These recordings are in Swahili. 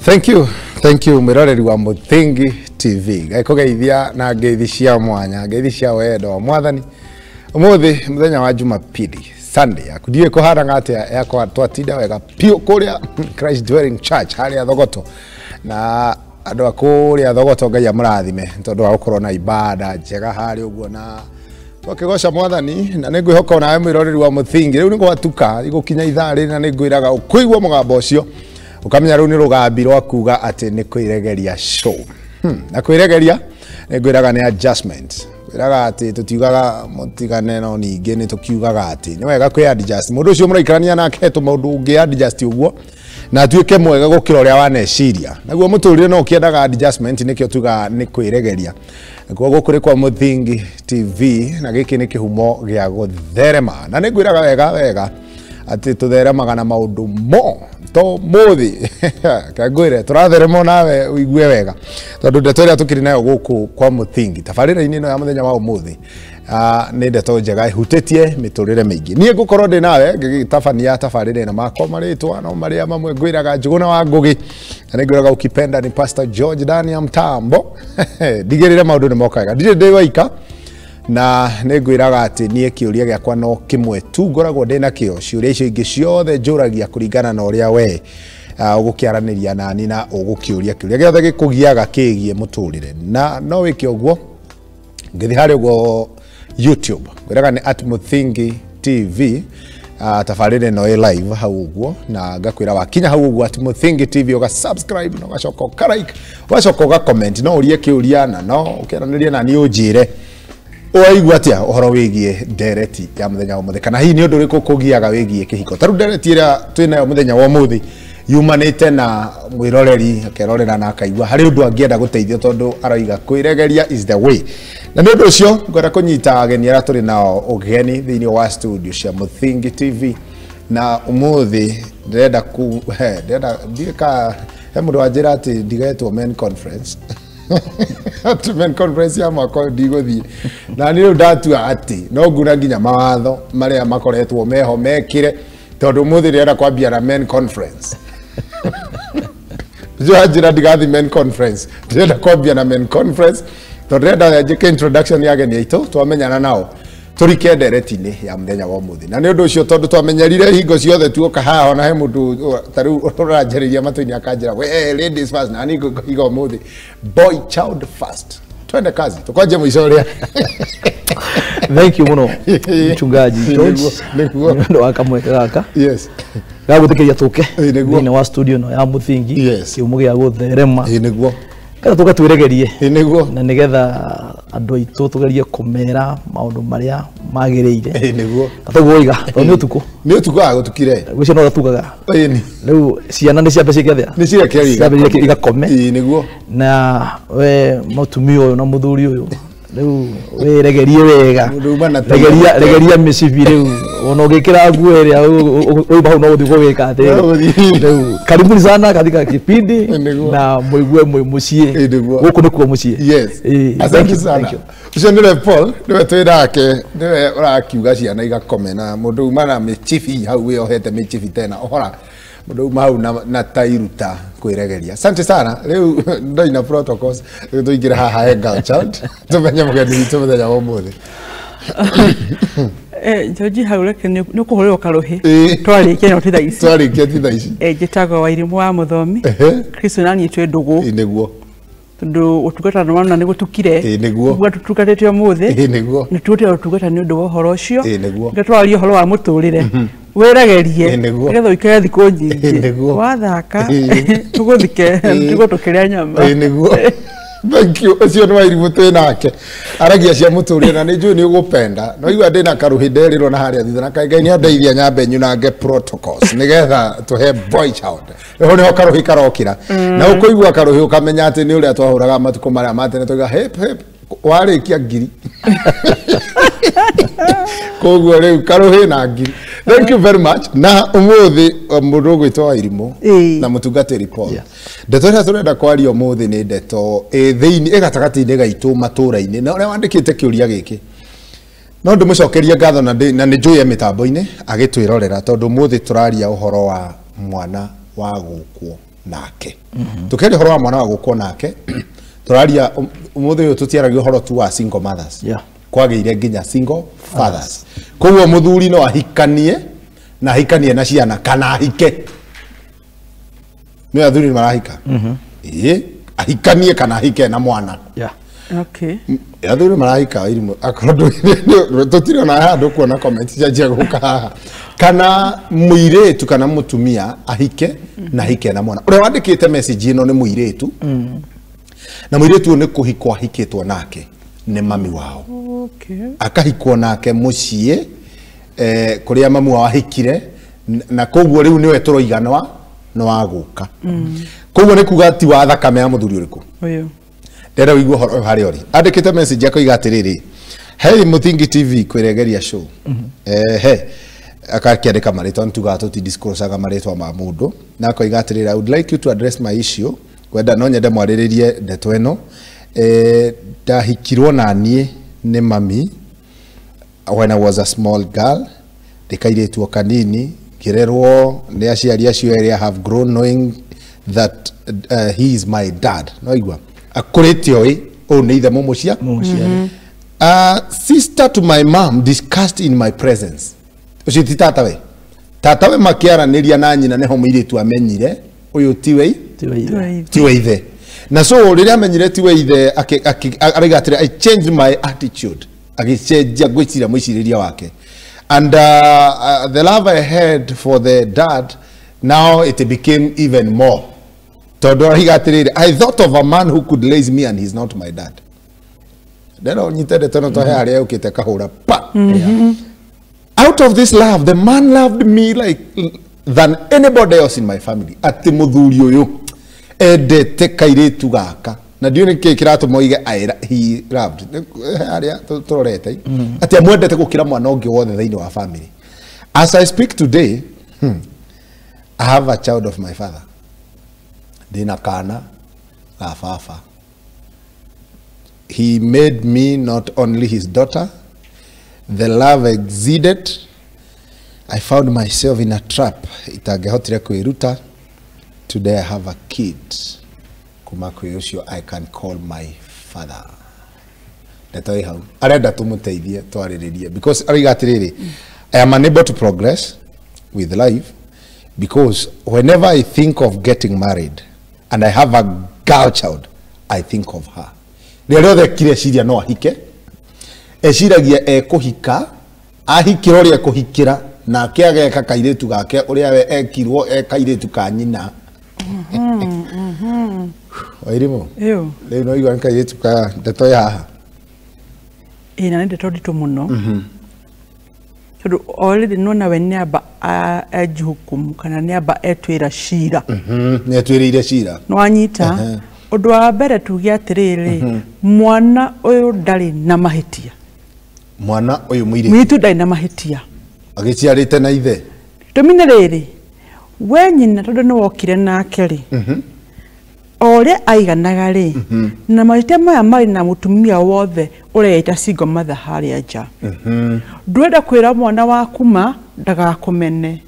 Thank you miroreri wa Muthingi TV. Gaikogeithia na ngeithi cia mwanya, ngeithi cia wendo mwathani. Umuthi muthenya wa Jumapili, Sunday. Akudie kuhara ngate yakwa twatinda wega pio kuria Christ Dwelling Church haria Thogoto. Na andu akuria Thogoto Ngai amurathime tondu wa gukorwo na ibada njega hari uguo na twakigosha mwathani na ningwihoka nawe mwiroreri wa Muthingi. Riu ningwatuka igukinya ithari na ningwiraga ukuigwa mugambo ucio ukamenya ru ni rugambi rwa kuga ati ni KWIREGERIA show. Na KWIREGERIA ngwiraga ni adjustment. Ngwiraga ati tutiugaga mutigane no ninge ni tukiugaga ati ni wega kwi adjust. Mundu ucio muraikarania nake to mundu ungi adjust uguo na atuike mwega gukira uria waneciria. Naguo muturire no kiendaga adjustment nikio tuga ni KWIREGERIA. Kwa gukuri kwa Muthingi TV na giki ni kihumo gia gutherema. Na ningwiraga wega ati tutheremaga na maundu mo to muthi kagwire turatheremo nawe uigue wega tondu ndeto iria tukiri nayo guku kwa Muthingi tabarira-ini no ya muthenya wa umuthi ni ndeto njega ihutitie miturire mingi nie ngukorwo ndi nawe ngigitafania tabarira na makwa maritwa no maria mamwe ngwiraga njuguna wa ngugi na ngwiraga ukipenda ni Pastor George Daniel Mtambo digirire maundu ni mokaga ndire ndi waika na ningwiraga ati nie kiuria giakwa no kimwe tu ngoragwo ndina kio ciuria icio ingi ciothe njuragia kuringana na uria we ugukiaraniria nani na ugukiuria kiuria giothe gikugiaga kigie muturire na no wiki uguo ngithi hari uguo YouTube ngwiraga ni @Muthingi TV tafarire no live hau uguo na ngakwira wakinya hau uguo @Muthingi TV uga subscribe no gacoka like wacoka comment no urie kiuria na no ukiraniria nani unjire oigwa atia uhoro wigie ndereti ya muthenya wa muthi kana hi ni undu riku kugiaga wigie kihiko taru ndereti ira twinayo muthenya wa muthi yumanite na mwiroreri akerorera na akaigwa hari undu angienda guteithio tondu aroiga KWIREGERIA is the way na ni undu ucio ngwenda kunyita ageni ara turi nao ugeni thiini wa studio cia Muthingi TV na umuthi ndenda ndika mundu anjira ati ndigetwo men conference men conference ya mwako ndigothie na ni ndatua ati no nguna nginya mawatho maria makoretwo meho mekire tondu muthi rera kwambia na men conference njira ndigathi men conference ndenda kwambia na men conference tondu renda njike introduction ya ageni aitu twamenyana nao turike ndereti-ini ya muthenya wa umuthi na ni undu ucio tondu twamenyerire hingo ciothe tuoka haha na he mundu taru uranjariria matu-ini akanjira we ladies first na ni iga umuthi boy child first twende kazi tukwanje muicoria. Thank you muno mchungaji George ndo akamweka gaka yes gagutekeria tuke ni wa studio no ya Muthingi kiumu gia gutherema niguo kana tuka twĩregerie niguo na nigetha andu aitu tugerie kumera maundu maria magiriire niguo tatugoiga ni utuko agutukire gucio no tugaga riu ciana ni ciambe cikiathia ni ciambe igakome niguo na we mutumio na muthuri uyu riu wiregerie wega regeria micibi riu ona ugikira nguo iria uyu bau no uthigwo wika ati riu karibuni sana katika kipindi na muigue mucie guku ni kuo mucie yes asante sana ucio ni Paul niwe twirake niwe urakiuga ciana igakome na mundu mana micibi hau we ohete micibi tena ohora mundu mau na tairuta KWIREGERIA asante sana riu ndoina protocols tuingira haha henga child tumenya mugeni witu muthenya wa umuthi George haureke ni kuhurira karuhi twarikia no titha ici njitagwo wa irimu wa muthomi Kristo nani twendugu niguo tondu utungata na ni gutukire niguo tutugatete umuthi niguo ni tuote utungata ni undu wa horo ucio ngatwaria horo wa muturire wiregerie nigetha ikaya thiko nyingi wathaka tuguthike tugutukiria nyama niguo. Thank you ucio ni wairimu twinake aragia cia muturire na ni njui ni ugupenda no igwa ndina karuhi nderirwo na haria thitha na kaingai ni andeithia nyambe nyunange protocols nigetha tuhe boy child ho ni ho karuhi karokira na ukuigwa karuhi ukamenya ati ni uria twahuraga matuko maria matene tuga hep warikia ngiri koguo riu karuhi na ngiri. Thank you very much na umuthi mundu gwitwa Wairimu na mutungatiri Paul ndeto ria turenda kwaria umuthi ni ndeto thiini egatagati-ini gaitu matura-ini na uria wandikite kiuria giki no ndumucokerie ngatho na ni njui mitambo-ini agitwirorera tondu umuthi turaria uhoro wa mwana wa gukwo nake tukeri horo wa mwana wa gukwo nake turaria umuthe uyu tutiaragio horo tu wa single mothers kwageire nginya single fathers koguo muthuri no ahikanie na ahikanie na ciana kana ahike ni athuri marahika ahikanie kana ahike na mwana okay athuri marahika irimu akondo tutire na handu kuona comment jaje guka kana muiretu kana mutumia ahike na ahike na mwana ure wandikite message ino ni muiretu na muiretu ni kuhikwo ahikitwo nake ni mami wao akahikwo nake mucie kuria mamu wao ahikire na koguo riu niwe turoiganwa no aguka koguo ni kuga ti wa thakame ya muthuri uriku uyu ndera wigwo horo hari ori andikite message yako igatiriri hey Muthingi TV kwiregeria show akakiandika maritwa ntugato ti discourse maritwa ma mundu na ko igatirira I would like you to address my issue kwenda no nyende mwariririe ndeto eno ndahikirwo na nie ni mami when I was a small girl ndikairetwo kanini kirerwo ni aciari acio eri have grown knowing that he is my dad no igwa akuretio o ni ithe mumucia sister to my mom discussed in my presence uciti tata we makiaraniria na nyina neho muiretu amenyire uyu tiwe ithe na so riria amenyire tiwe ithe arigatire I changed my attitude agichenjia gwicira mwiciriria wake and the love I had for the dad now it became even more todo arigatire I thought of a man who could raise me and he's not my dad then onyitede tono to hari ukite kahura pa out of this love the man loved me like than anybody else in my family ati muthuri uyu edete kairetu gaka na ndio niki kiratu moige he loved aria tororete ati amwendete gukira mwana ungi wothe thaini wa family as I speak today I have a child of my father dina kana la fafa he made me not only his daughter the love exceeded I found myself in a trap itagehotire kwiruta today I have a kid kuma kwiyosho I can call my father detoi hau arenda tumuteithie twariririe because arigatiriri I am unable to progress with life because whenever I think of getting married and I have a girl child I think of her rero the kire ciria no ahike eciragia kuhika ahikira uria kuhikira na kiageka kairetu gake uria we ekirwo kairetu ka nyina oirimo leo no igwa kairetu ka ndeto ya ina ndeto ditu muno tondu already nona we niamba ajuhukumu kana niamba etwira cira ni etwirire cira no anyita undu wa mbere tugia atiriri mwana uyu ndari na mahitia mwana uyu mwitu ndari na mahitia agiciarite na ithe tumine riri we nyina tondu no wokire nake ri ore aiganaga ri na mahitia maya mari na mutumia wothe ureita single mother hari aja ndwenda kwira mwana waku ma ndagakumene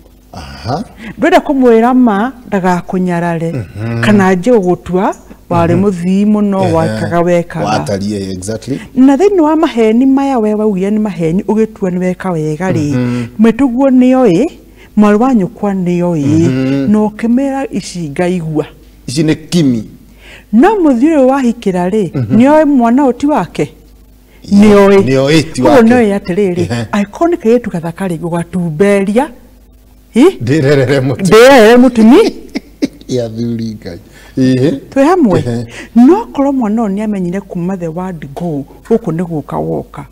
ndwenda kumwira ma ndagakunyarare kana nje gutua wari muthii muno wakaga wekaga watarie exactly na thiini wa maheni maya we wauye ni maheni ugitua ni weka wega ri mituguo niyo mari wa nyukwa niyo no kemera ici ngaigua ici ni kimi no muthii wahikira ri niyo mwana oti wake niyo ti wake no yatiriri iconic yetu kathakari gugatumberia ndirerere mutumi ya thuriga twe hamwe no korwo mwana ni amenyire kuma the word go guku ni guka woka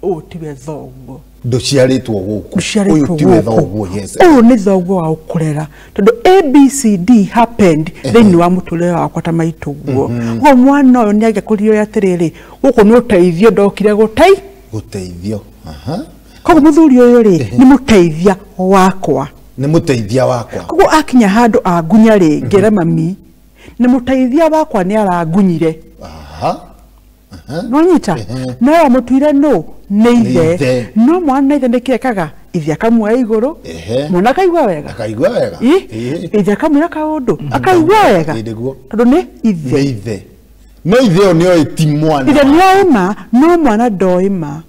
o tiwe thogo nduciaritwo guku uyu tiwe thogo yes o ni thogo wa ukurera tondu ABCD happened then wa mutule wakwa ta maituguo go mwana uyu ni agekurio yatiriri guku ni uteithio ndokire guteithio koguo muthuri uyu ri ni muteithia wakwa koguo akinya handu agunya ri ngere mami ni muteithia wakwa ni aragunyire no nyita no mutuire no neithe no mwana neithe ndikekaga ithe akamwoya iguru mwana akaigua wega ithe akamwira kaundu akaigua wega tondu ni ithe no ithe nio ti mwana ithe nioima no mwana ndoima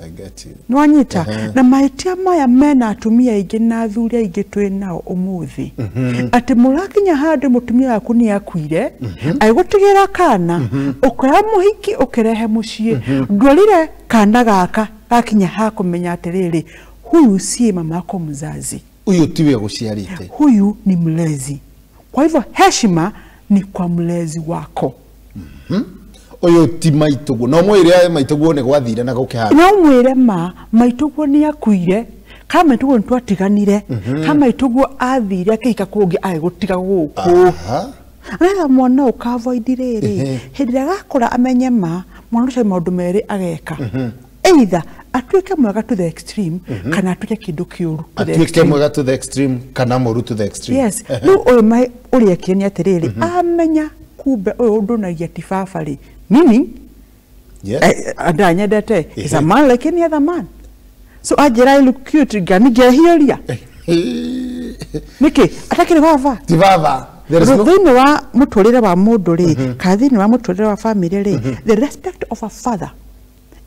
I get you. Nwanyita na maitia maya mena atumia ingi na athuri aingi twi nao umuthi ati murakinya handu mutumia waku ni akuire aigutigira kana ukoya muhiki ukirehe mucii ndorire kana gaka gakinya ha kumenya atiriri huyu si mamako mzazi, huyu tiwe guciarite, huyu ni mlezi. Kwa hivyo heshima ni kwa mlezi wako. Oyo ti maitugu no mwire maitugu ne gwathire na gukihara no mwire maitugu ni akuire kama maitugu ntwatiganire kama maitugu athire akika kungi agutiga guku ana mwana ukavoidire ri hindira gakora amenye mwana ucio maundu meri ageka either atuike mwega to the extreme kana atuike kindu kiuru atuike mwega to the extreme kana moru to the extreme. Yes no oyo mai uri akini atiriri amenya kumbe oyo undunagia tifafari meaning adanyedete is a man like any other man. So ajira I look cute gani gehiria niki atakire bava tivava there is no thing wa muturire wa mundu ri kathini wa muturire wa family ri the respect of a father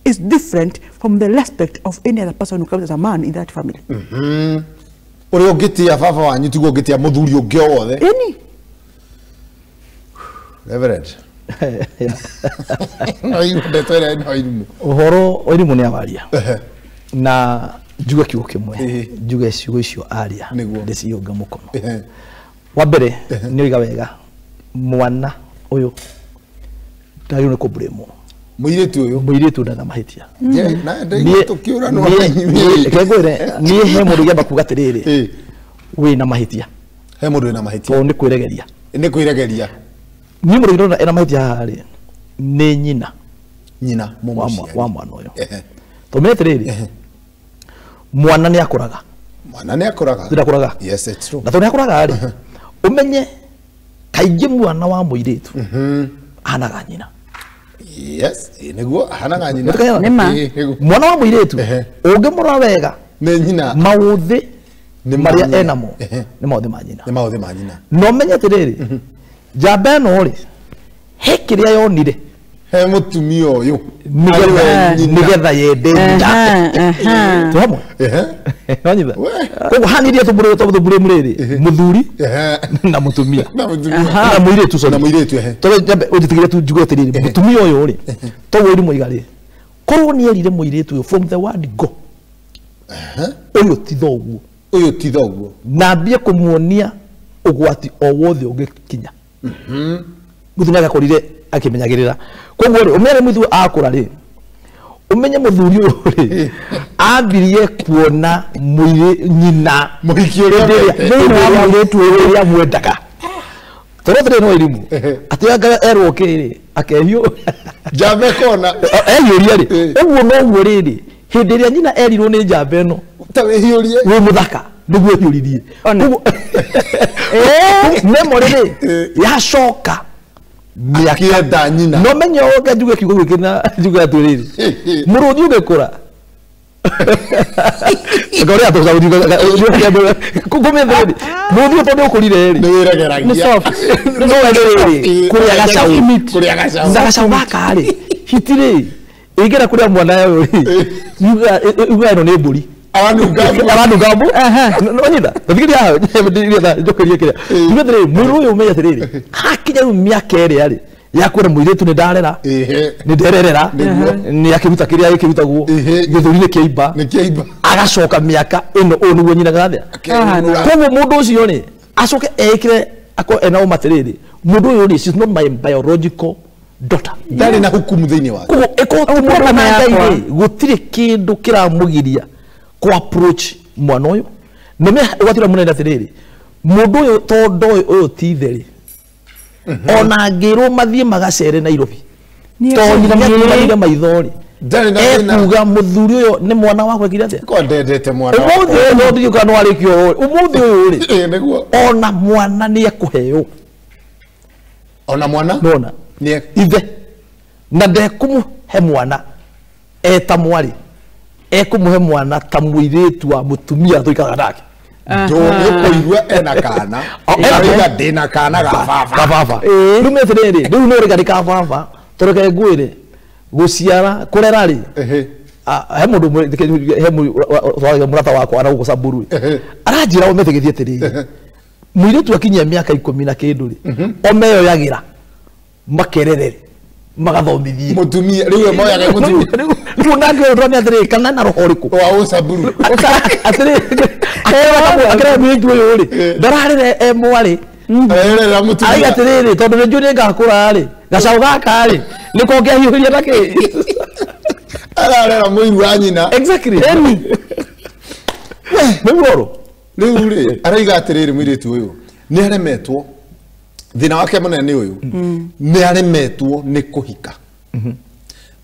is different from the respect of any other person who comes as a man in that family. Uri ogitia baba wanyu tigo ogitia muthuri ungi wothe any Reverend no yundetera no irimu uhoro irimu ni abaria na juga kiugo kimwe juga ciugo icio aria ndiciunga mukono wa mbere ni oiga wega mwana uyu ndari ni kubremo muiritu ndana mahitia na ndai tukiura no kegwire ni he mundu yamba kuga tiriri wina mahitia he mundu wina mahitia to ni kwiregeria ni mundu ndona ena mahitia hari ni nyina wa mwana uyu to metiriri mwana ni akuraga ndakuraga yes it's true na to ni akuraga ari umenye kaingi mwana wa muiritu anaga nyina yes niguo hanaga nyina mwana wa muiritu ungimura wega ni nyina mauthi ni maria enamo ni mauthi ma nyina no menye tiriri jambe no ri hekiria yonire he mutumia uyu nigetha yende tomo wanyitha ko hanirie tubure muriri muthuri na mutumia na muiritu so na muiritu to jambe ujitigire tu jugo tiriri mutumia uyu ri to wori muigari ko ni erire muiritu uyu from the word go uyu tithoguo na mbie kumuonia ugwati o wothe ungikinya muthuri agakorire akimenyagirira koguo ri umere muthu akura ri umenye muthuri uri ambirie kuona muire nyina muhikio ria muiretu uria mwendaga torotre no irimu atianga erwo kiri akehio jambe kona eyuria ri uguo no guo riri hindi ria nyina erirwo ni jambe no tawe hiurie we muthaka niguo hiuririe memory ri yacoka akienda nyina no menyo oga njuge kiugo gikina njuge aturiri muruthi ugekura ngore ato saudi kukumye ndiri muruthi utonde ukurire ri ni wirageragia no wendereri kuria gacau ndagacau gaka ri hitire igera kuria mwana yayo ri yuga no ni mburi abantu gambu nonyida ndafikiria hayo ndio ndokerie kile ndire muru uyu umeya tiriri hakinya miaka eri ari yakura muiretu ni ndarera ni ndererera ni akibuta kiria ikibuta guo githurine kiimba agacoka miaka ino unugo nyina gathia koguo mundu ucio ni acoke ekire ako ena umatiriri mundu uyu ni she's not my biological daughter ndari na hukumu thini wa koguo eko na gutire kindu kiramugiria ko approach mwana uyu no me watira munene atiriri mundu uyu tondo uyu titheri ona ngiro mathie magacere Nairobi to nyina maithori ekuga muthuri uyu ni mwana wakwe kiratia ko ndendete mwana umuthi uyu no ndio kana warikio umuthi uyu ri niguo ona mwana ni ekuheo ona mwana nona ni ithe na ndekumu he mwana eta mwari ekumuhe mwana ta muiretu wa mutumia tuikaga nake ndũngĩkũigua ena kana ĩgaiga ndĩna kana gababa rĩu meterere rĩu nĩ ũrĩga ka baba tũreke ngwĩre gũciara kũrera rĩ he mũndũ mũrata wakwa arauga Samburu aranjĩra ũmetegithie atĩrĩrĩ mũirĩtu akinyia mĩaka 10 na kĩndũ rĩ omeyoyagĩra makerere magathomithie mutumia riwe moya ga mutumia riwe nake ndone atire kana na roho riku wa Samburu atire akere mwingi uyu ri ndararire mwari arerera mutumia ai atire tondu nĩ njuri ngakura ri gacaũ gaka ri niko ngehiũria nake ararera mũiru wa nyina exactly eni mwĩroro riu ri araiga atire mũirĩtu ũyũ nĩ aremetwo thina wake munene uyu ni aremetwo ni kuhika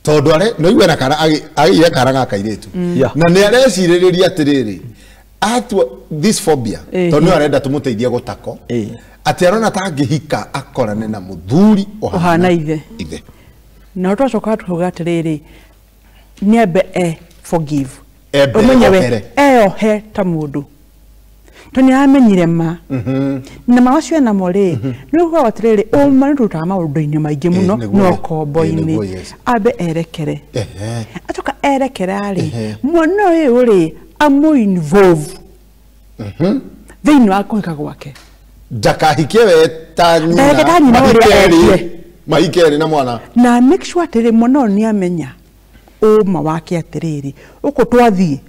tondu are no iwe na kana agire kana gaka iretu na ni areciririria atiriri atwa this phobia tondu arenda tumuteithia gutako ati arona tangihika akorane na muthuri ohana ithe na twacoka tuga atiriri niambe forgive umenyewe ohe ta mundu toni amenyire ma na mawacio na more no kwa atiriri o manu tuta maundu-ini maingi muno no kombo-ini abe erekere atoka erekera ri mwana uyu ri amu involve thĩinĩ wa kũhika gwake ndakahike we ta nyina mahikere na mwana na make sure atiri mwana ni amenya uma wake atiriri uko twathie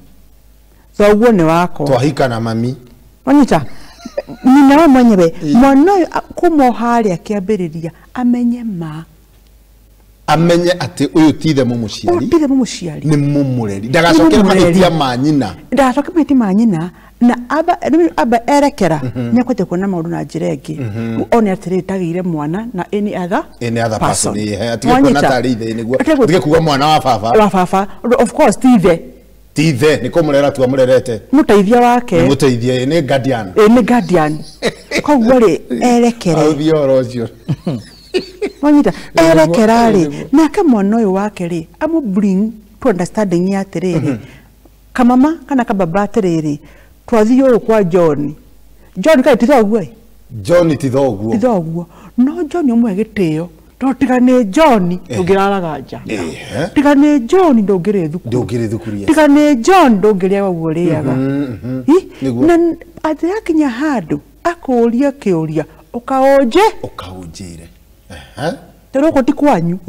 thoguo ni wako twahika na mami onyita nyina mwenyewe mwana kumo haria kiambiriria amenye ma amenye ati uyu tithe mumuciari ni mumureri ndagacokera mahitia ma nyina ndagacokera mahitia ma nyina na aba erekera nyakwete kuona maundu na njira ingi one atiri tagire mwana na any other person atige kuona tari ithe niguo atige kuga mwana wa baba of course tithe ni kumurera tu amurerete muteithia wake muteithia ni guardian ni guardian koguo ri erekere authio rocio wanyita erekera ri nake mwana uyu wake ri amu bring to understanding ya atiriri kamama kana kababa atiriri twathio kwa John kai tithoguo John tithoguo no John umwe gitio to tigane John tugiraragaja tigane John ndogire thukuria tigane John ndogire waguriaga na athia kinya handu akuria kiuria ukaunjire Teroko tikwanyu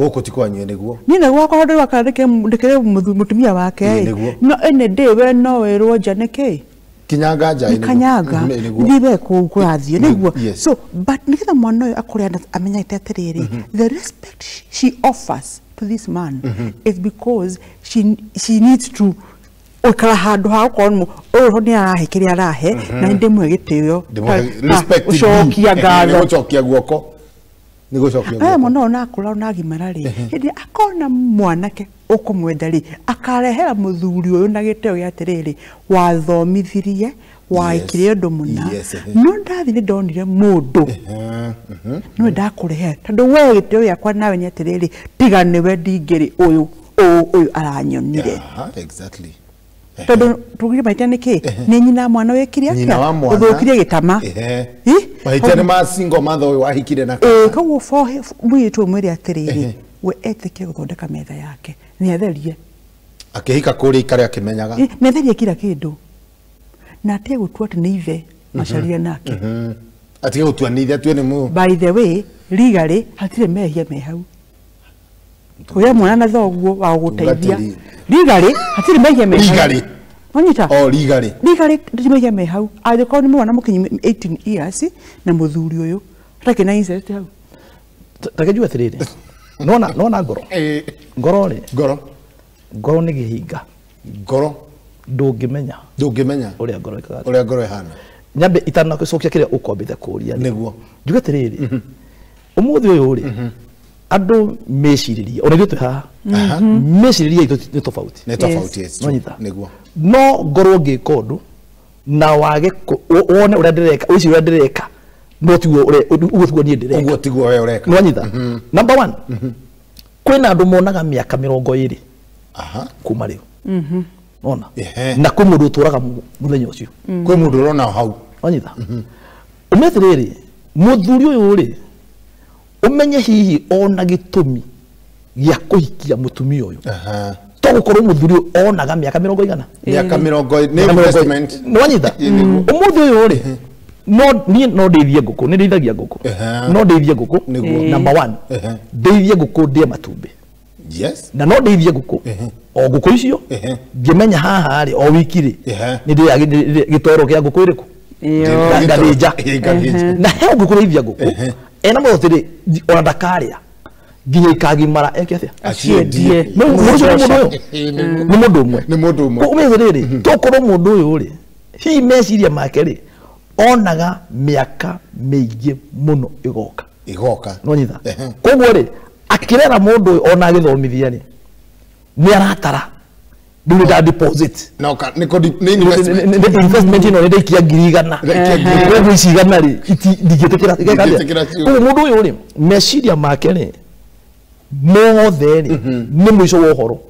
niguo nina gwako hodo wakandike ndikire mutumia wake no ene dewe no werwo janeke kinyaga nja kanyaga ndibe kurathio niguo so but nikitha mwana uyu akuria amenya itetiriri the respect she offers to this man is because she needs to ukara handu ha ukono uyu ni arahikiria arahe na ndimwe gitio respect ucokia ngatho ucokia guoko nigucokia mwana ona akura ona gimara ri hindi akona mwanake ukumwenda ri akarehera muthuri uyu na giteo ya atiriri wathomithirie waikire undu muna no ndathi ni ndonire mundu no ndakurehe tondu we giteo yakwa nawe ni atiriri tigane we ndingiri uyu aranyonire exactly tondu tugire maita niki ni nyina mwana wekire atia uthukirie gitama maita ni masingo matho uyu wahikire na koguo mwitu mwiri atiriri we etike guthondeka metha yake ni atherie akihika kuri ikare akimenyaga ni atherie kila kindu na atie gutua ati ni ithe macaria nake atie gutua ni ithe atue ni mu by the way legally hatire mehia me hau uya mwana na thoguo wa guteithia legally hatire mehia me legally onyita legally mehia me hau athiko ni mwana mukinyi 18 years na muthuri uyu rake na incest hau takejua atiriri nona ngoro ni gihinga ndungimenya uria ngoro ihana nyambe itana kucokia kiria ukombite kuria niguo njuga atiriri umuthi uyu ri andu meciririe ona gitwe ha meciririe ni tofauti niguo no ngoro ngikondu na wage wone uria ndireka uci uria ndireka no tiguo uguo ni ndireka uguo tiguo we ureka nwanyita number 1 kwina andu monaga miaka 20 kuma riu ona na ko mundu turaga muthenya ucio kwi mundu rona hau wanyita umetiriri muthuri uyu ri umenye hihi ona gitumi gya kuhikia mutumia uyu to gukorwo muthuri onaga miaka 100 miaka 100 ni investment wanyita umuthi uyu ri no ndeithie nguku ni ndeithagia nguku no ndeithie nguku number 1 ndeithie nguku ndie matumbi yes na no ndeithie nguku o nguku icio ngimenya haha ri o wiki ri ni ndia gitoro kia nguku iriku ngathija na he nguku ndeithia nguku ena mo tiri ona ndakaria nginya ikagimara eke atia aciendie ni mundu umwe ko umethiriri tokorwo mundu uyu ri hi meciria make ri onaga miaka meigi muno igoka no nyitha koguo ri akirera mundu ona githomithia ri ni aratara ndu da deposit no ni investment ino ndi kia ngirigana koguo icigana ri ndigitikira koguo mundu uyu ri meciria make ri mothe ri ni mwico wa uhoro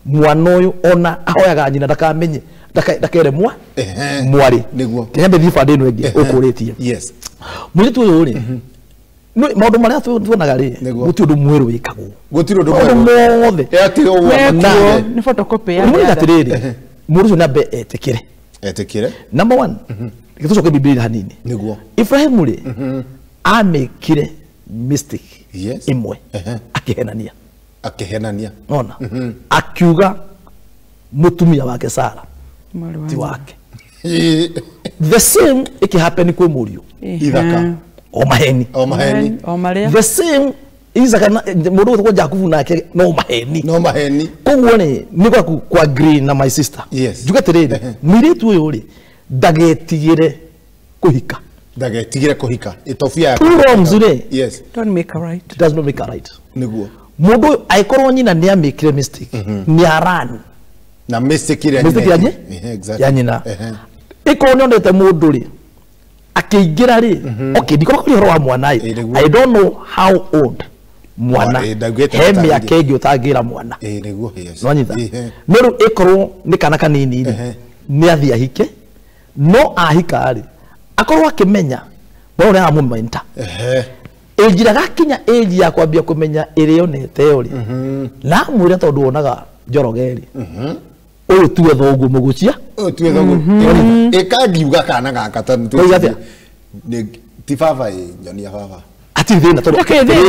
mwana uyu ona ahoyaga nyina ndakamenye ndakere mwari kembe thiba ndino ingi ukuritie yes muritu uyu ri no maundu maria tuonaga ri guti undu mweru wikagwo gutiro undu mothe ati o ni photocopy ya muri gatiriri muri nabe etekire number 1 gitucoke biblia hanini niguo Ibrahim ri amekire mistake yes imwe akihenania ona akiuga mutumia wake Sara ti wake the same iki happen kwe murio ithaka o maheni the same Isaka mundu ko Jakubu nake no maheni koguo ni kwa agree na my sister yes juga terere miritu uyu ri dagetigire kuhika itofia yes don't make a right it does not make a right niguo mundu aikorwo nyina ni amekire mistake ni aran na mistake ile exactly ya nyina iko nyondete mundu ri akiingira ri okay ndikoro kuri horo wa mwana I don't know how old mwana he miaka ingi utagira mwana niguo yes no nyitha no ikorwo ni kana kanini ni athia hike no ahika ri akorwo akimenya bona ya mumenta ejira gakinya eji ya kwambia kumenya irionete yori na mwire tondu onaga njorogeri uyu tuwe thogu mugucia tuwe thogu ikangiuga kana gaka tantu ni tifava nyonia baba ati thina tondu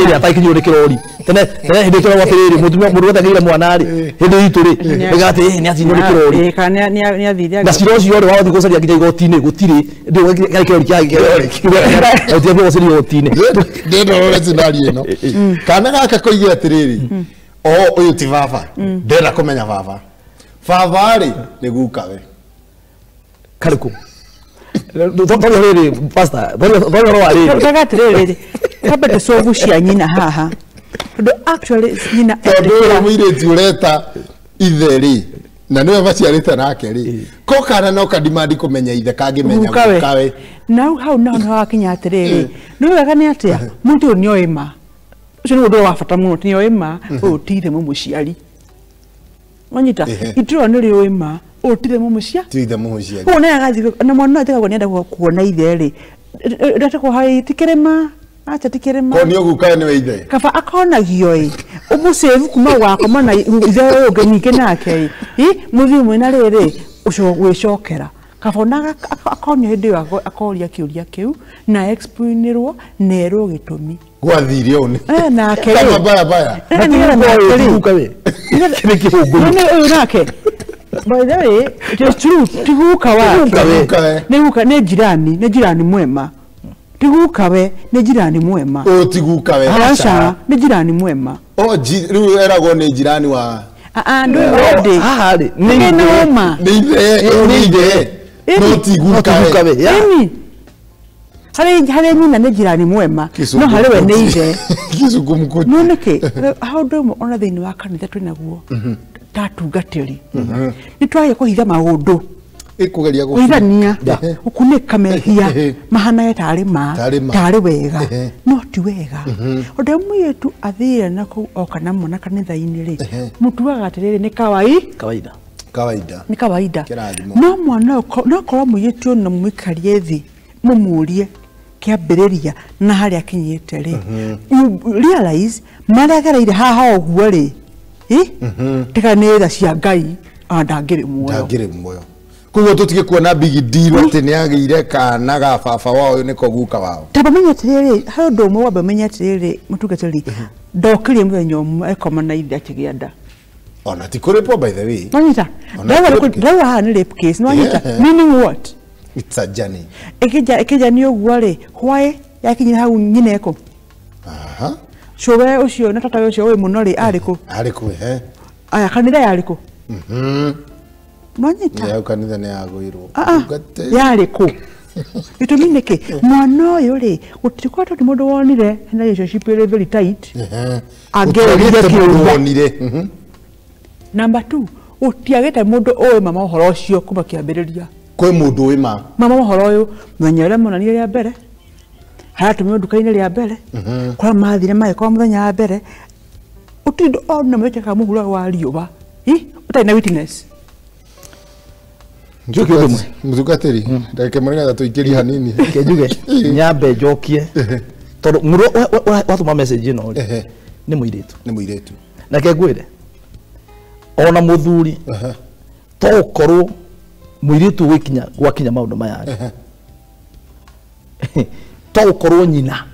iri ataikinyo ri kirori tene hindi kirwa tiriri mutumia mundu wetagire mwana ri hindi itu ri igati ni ati nyori kirori kana ni athiria na ciro cio ri wathi gucaria nginya igoti-ini gutiri ndio kirori kia ati ndio gucaria igoti-ini ndio ro scenario ino kana gaka koigira tiriri o uyu ti baba ndera kumenya baba ri ni gukawe kariku Tony riri pastor Tony ro ari tagatiriri kabete sogu cia nyina haha tondu actually nyina ndo mwire tiureta itheri na niwe baciarite nake ri ko kana no kadimandi kumenya ithe kangimenya gukawe now how now hakinya atiriri no wega ni atia muntu ni oima ucio ni undu wa bata muno ni oima utithe mumuciari wanyita itiro ni ri oima utithe mumucia tithe mumucia ona agathi na mwana ataka kwenda kuona ithe ri ndatako hai tikirema acha tikirema ko ni ogukawe ni ithe kaba akonagio umusevu kuma wako mana ithe ugenike nake muthi mwina riri ucio gwicokera kaba ona akonyo hindi wako akoria kiuria kiu na explainirwo nero gitumi gwathire one nake kama baya ni gukawe kile kihugu ni nake by the way just true tiguka wake ni jirani mwema tigukawe ni jirani mwema tigukawe acha ni jirani mwema riu erago ni jirani wa ndo wende ri ni noma ni ide no tigukawe yani hale nyina ni jirani mwema no hale we ni ide kisugu mkuti no neke how do ona thini wa kanitha twinaguo tatungatiri ni twaye kuhitha maundu ikugeria kuhithania ukunika mehia mahana yetari tari wega no ti wega onde mwetu athire nako okana mona kanitha-ini ri mutuaga atiriri ni kawaida kawaida ni kawaida no mwana no korwo muyitu na mwikarie thi mumurie kiambiriria na hari akinyite ri you realize maragereire haha oguo ri tika neza cia ngai andangire muoyo kugo tutige kuona big deal ati ni agire kana ga baba wao niko guka wao tabamenya tiriri ha ndo mwe wabamenya tiriri mutugatiri ndokire muthenya umwe ekoma na ithe akigianda ona tikurepo by the way nanyita dawa ha ni rape case nanyita meaning what it's a journey ekija ni oguo ri why yakinyira hau nyineko aha showe ucio na tata ucio we muno ri ariku aya kanitha yariko Manyita. Ya kanitha ni agwirwo. Yariko. Itumineke mwana uyu ri utirikwa to mundu wonire na relationship iri very tight. Agerire kiwonire. Number 2 utiagete mundu owe mama uhoro ucio kuma kiambiriria. Kwe mundu wi mama uhoro uyu menyere monanire ya mbere. Haratumio dukaini ria mbere. Kwa mathire mai kwa muthenya wa mbere. Utindo ona mwecheka muhura wa riuba. Utaina witness. Njuke umwe muzugateri ndake mwana da tuikiri hanini kejuge nyambe jokie todo muro watu ma message no ni muiretu na kegwire ona muthuri to korwo muiretu gwakinya maundu maya to korwo nyina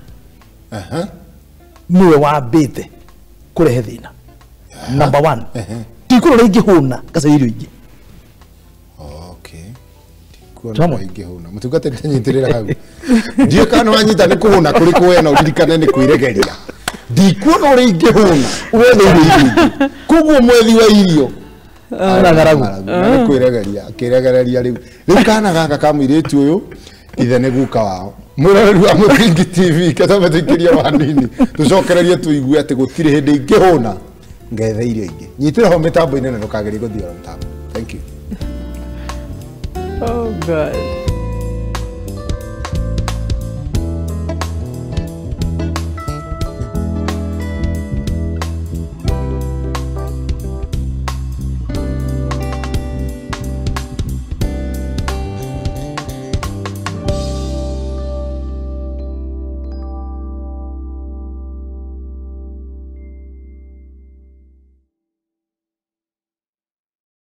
niwe wambite kurehe thina number 1 tikuro ringi huna kasa irio ingi Tamo ingehuna mutugate nyitirira hau ndiye kana wanyita ni kuhuna kuri kuwena udirikane ni kuiregeria ndikuona uri ingehuna wethe irio kuguo mwethi wa irio aragaragu ni kuiregeria riu kana gaka kamwiretu uyu ithe ni guka wao muraruri wa Muthingi TV katama tikiria wanini tucokererie tuigue ati gutire hindi ingehuna ngethe irio ingi nyitira ho mitambo ine na ndukagerie guthira mitambo thank you Oh God.